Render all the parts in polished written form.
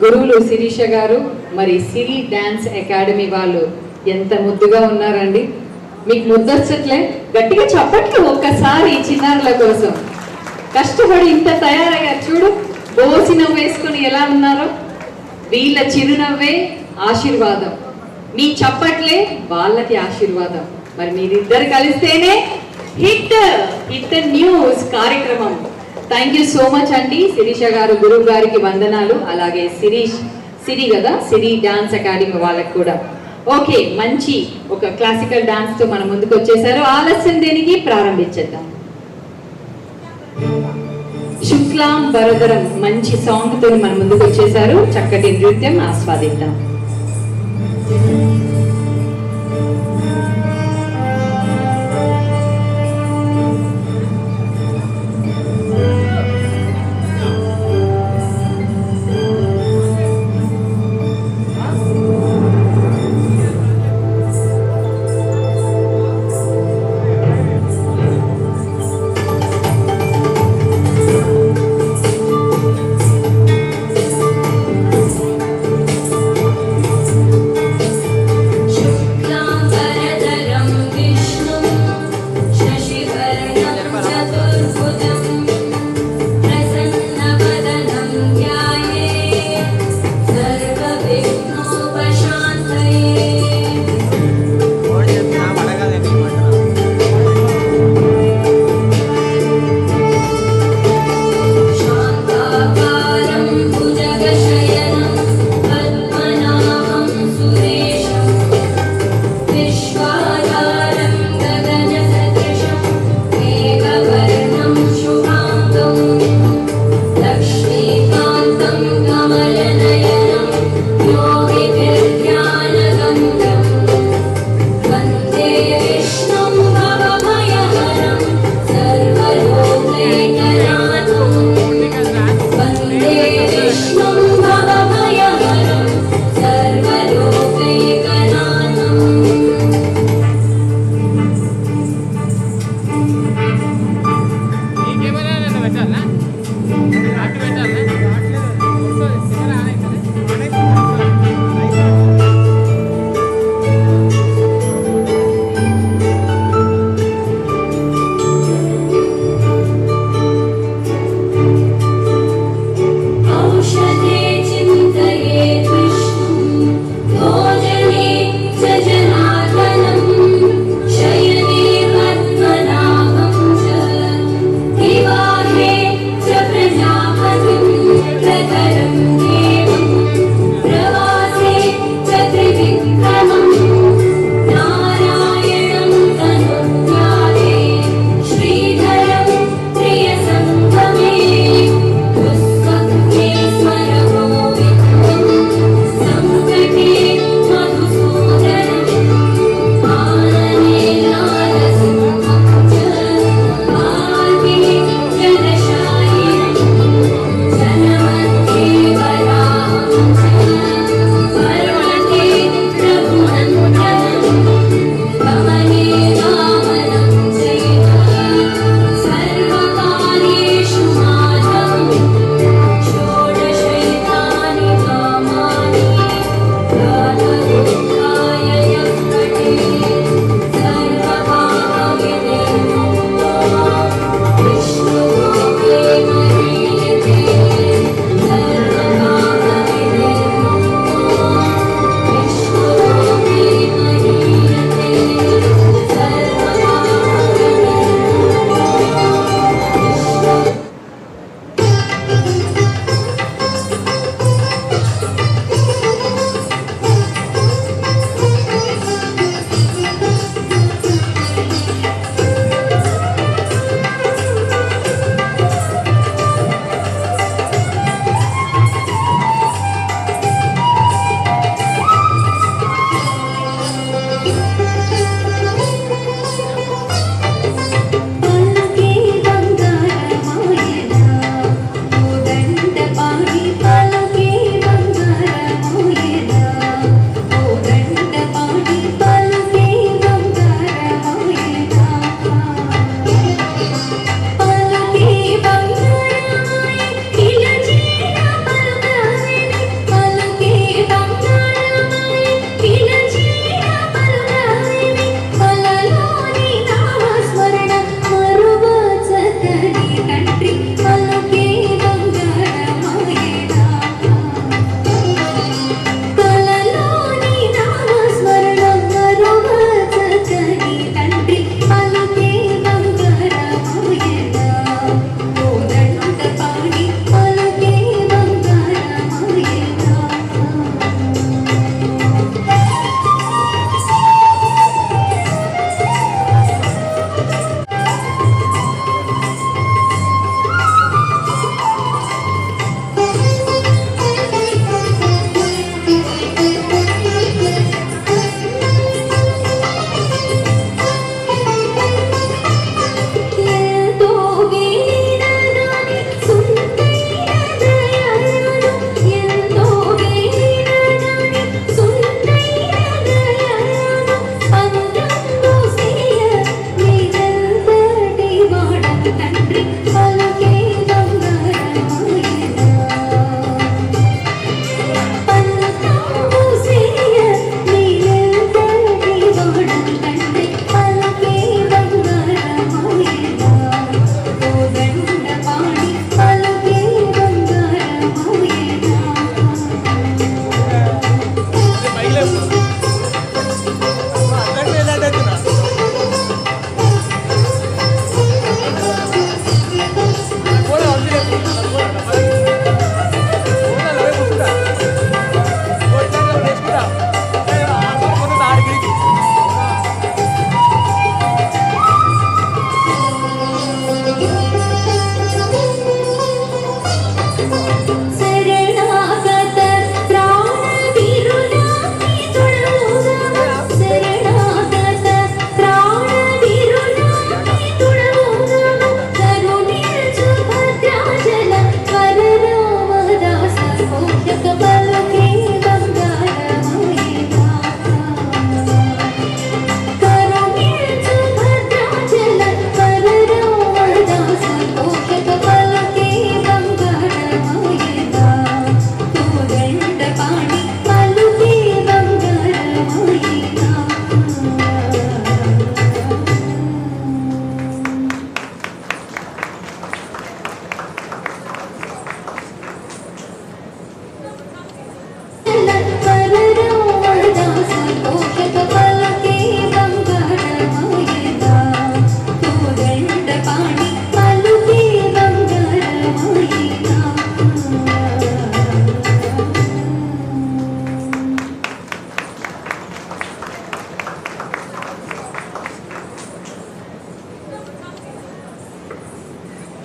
గురువులు శిరీష గారు మరి సిరి డాన్స్ అకాడమీ వాళ్ళు ఎంత ముద్దుగా ఉన్నారండి. మీకు ముద్దొచ్చట్లే? గట్టిగా చెప్పట్లు ఒక్కసారి చిన్నారుల కోసం. కష్టపడి ఇంత తయారయ్యారు చూడు, బోసి నవ్వు వేసుకొని ఎలా ఉన్నారో. వీళ్ళ చిరునవ్వే ఆశీర్వాదం, మీ చప్పట్లే వాళ్ళకి ఆశీర్వాదం. మరి మీరిద్దరు కలిస్తేనే హిట్ హిట్ న్యూస్ కార్యక్రమం. థ్యాంక్ యూ సో మచ్ అండి. శిరీష గారు గురువు గారికి వందనాలు. అలాగే సిరి కదా, సిరి డాన్స్ అకాడమీ వాళ్ళకి కూడా. ఓకే, మంచి ఒక క్లాసికల్ డాన్స్ తో మన ముందుకు వచ్చేసారు. ఆలస్యం దేనికి, ప్రారంభించేద్దాం. శుక్లాం వరదరం మంచి సాంగ్ తో మన ముందుకు వచ్చేసారు. చక్కటి నృత్యం ఆస్వాదిద్దాం.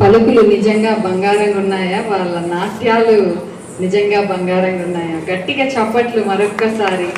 పలుకులు నిజంగా బంగారంగా ఉన్నాయా? వాళ్ళ నాట్యాలు నిజంగా బంగారంగా ఉన్నాయా? గట్టిగా చప్పట్లు మరొక్కసారి.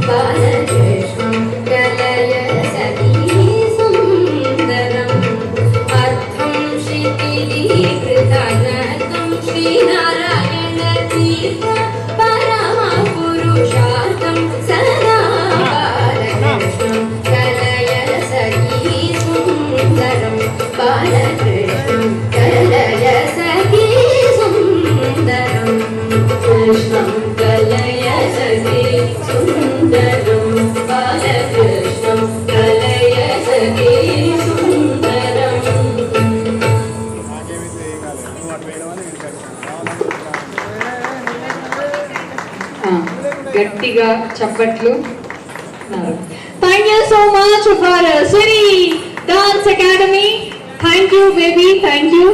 बालकृष्णं कलय सखी सुन्दरम् अर्थं क्षितिकृतानतं श्रीनारायणतीर्थ परमपुरुषार्थं सदा बालकृष्णं कलय सखी सुन्दरं बालकृष्णं कलय सखी सुन्दरम् कृष्णं कलय सखी सुन्दरं बालकृष्णं कलय सखी सुन्दरम् గట్టిగా చప్పట్లు. Thank you so much for Siri Dance Academy. Thank you baby, thank you.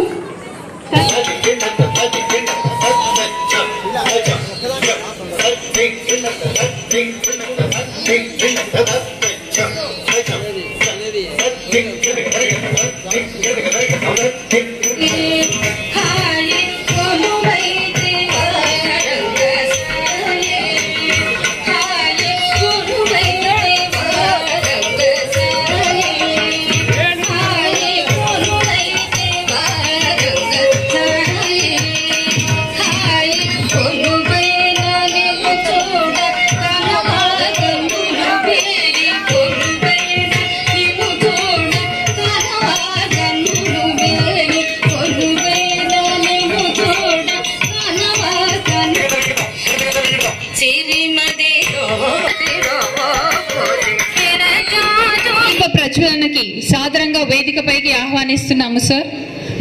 ప్రజ్వలనకి సాదరంగా వేదికపైకి ఆహ్వానిస్తున్నాము సార్.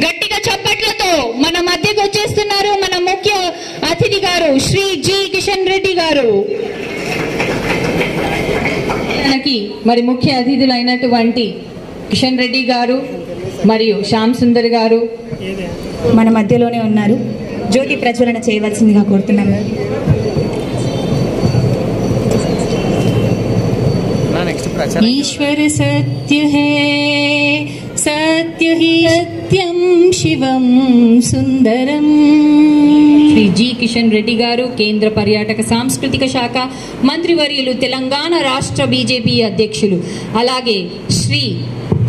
గట్టిగా చప్పట్లతో మన మధ్యకు వచ్చేస్తున్నారు మన ముఖ్య అతిథి గారు శ్రీ జి కిషన్ రెడ్డి గారు. మరి ముఖ్య అతిథులైనటువంటి కిషన్ రెడ్డి గారు మరియు శ్యామ్ సుందర్ గారు మన మధ్యలోనే ఉన్నారు. జ్యోతి ప్రజ్వలన చేయవలసిందిగా కోరుతున్నాము. ईश्वर सत्य है सत्य ही सत्यम शिवम सुंदरम. శ్రీ జి కిషన్ రెడ్డి గారు కేంద్ర పర్యాటక సాంస్కృతిక శాఖ మంత్రివర్యులు, తెలంగాణ రాష్ట్ర బీజేపీ అధ్యక్షులు. అలాగే శ్రీ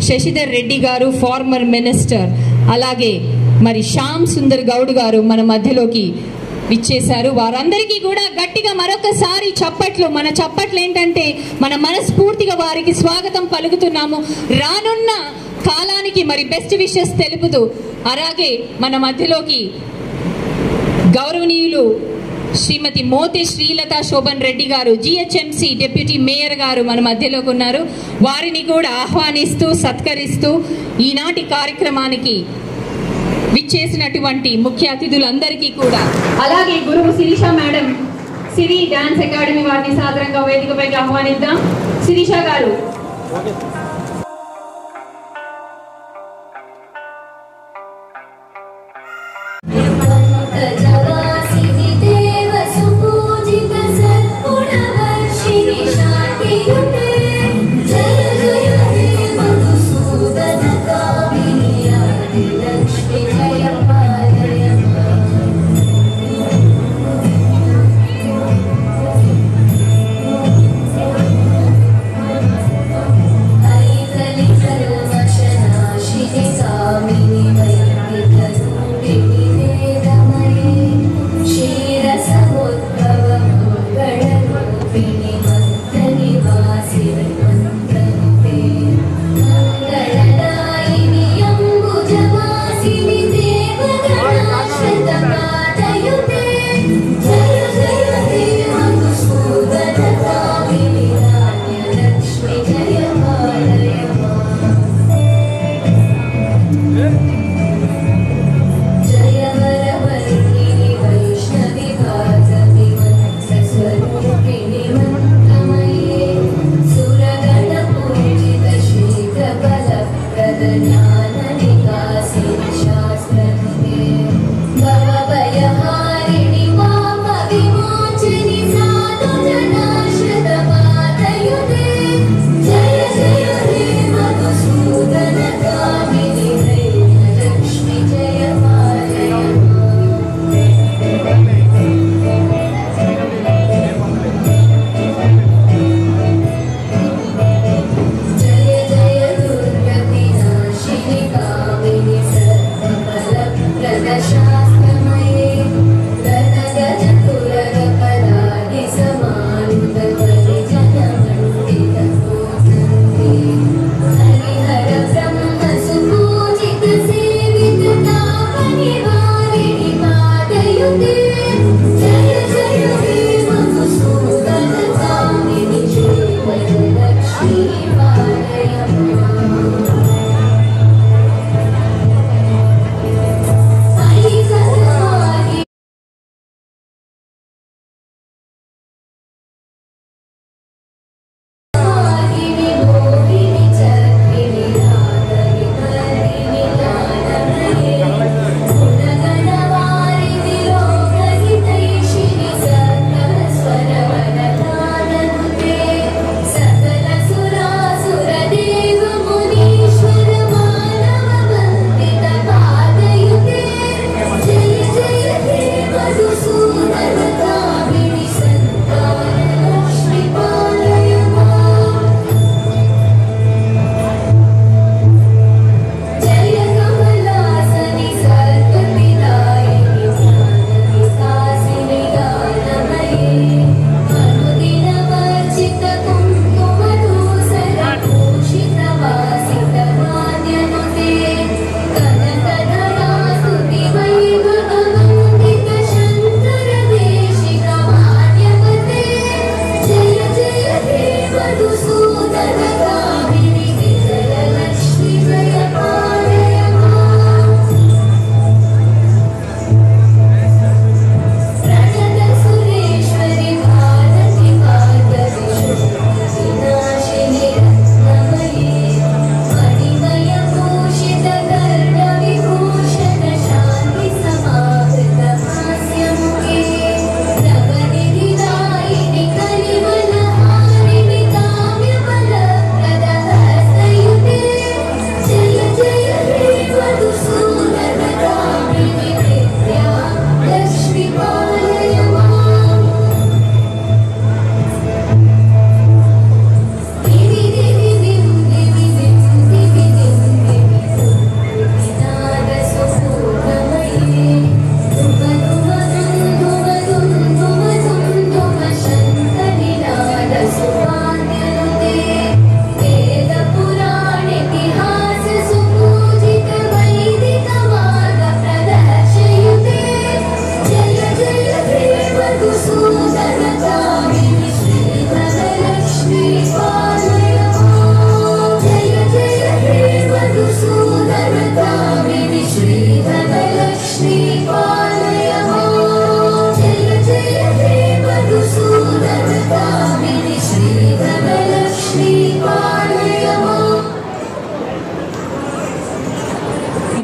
శశిధర్ రెడ్డి గారు ఫార్మర్ మినిస్టర్. అలాగే మరి శ్యామ్ సుందర్ గౌడ్ గారు మన మధ్యలోకి విచ్చేశారు. వారందరికీ కూడా గట్టిగా మరొకసారి చప్పట్లు. మన చప్పట్లు ఏంటంటే మన మనస్ఫూర్తిగా వారికి స్వాగతం పలుకుతున్నాము. రానున్న కాలానికి మరి బెస్ట్ విషెస్ తెలుపుతూ అలాగే మన మధ్యలోకి గౌరవనీయులు శ్రీమతి మోతే శ్రీలత శోభన్ రెడ్డి గారు జిహెచ్ఎంసి డిప్యూటీ మేయర్ గారు మన మధ్యలోకి ఉన్నారు. వారిని కూడా ఆహ్వానిస్తూ సత్కరిస్తూ ఈనాటి కార్యక్రమానికి విచ్చేసినటువంటి ముఖ్య అతిథులందరికీ కూడా, అలాగే గురువు శిరీష మేడం సిరి డాన్స్ అకాడమీ వారిని సాదరంగా వేదికపైకి ఆహ్వానిద్దాం. శిరీష గారు. I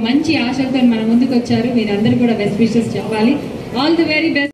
మంచి ఆశలతో మన ముందుకు వచ్చారు. మీరందరూ కూడా బెస్ట్ విషెస్ చెప్పాలి. All the very best.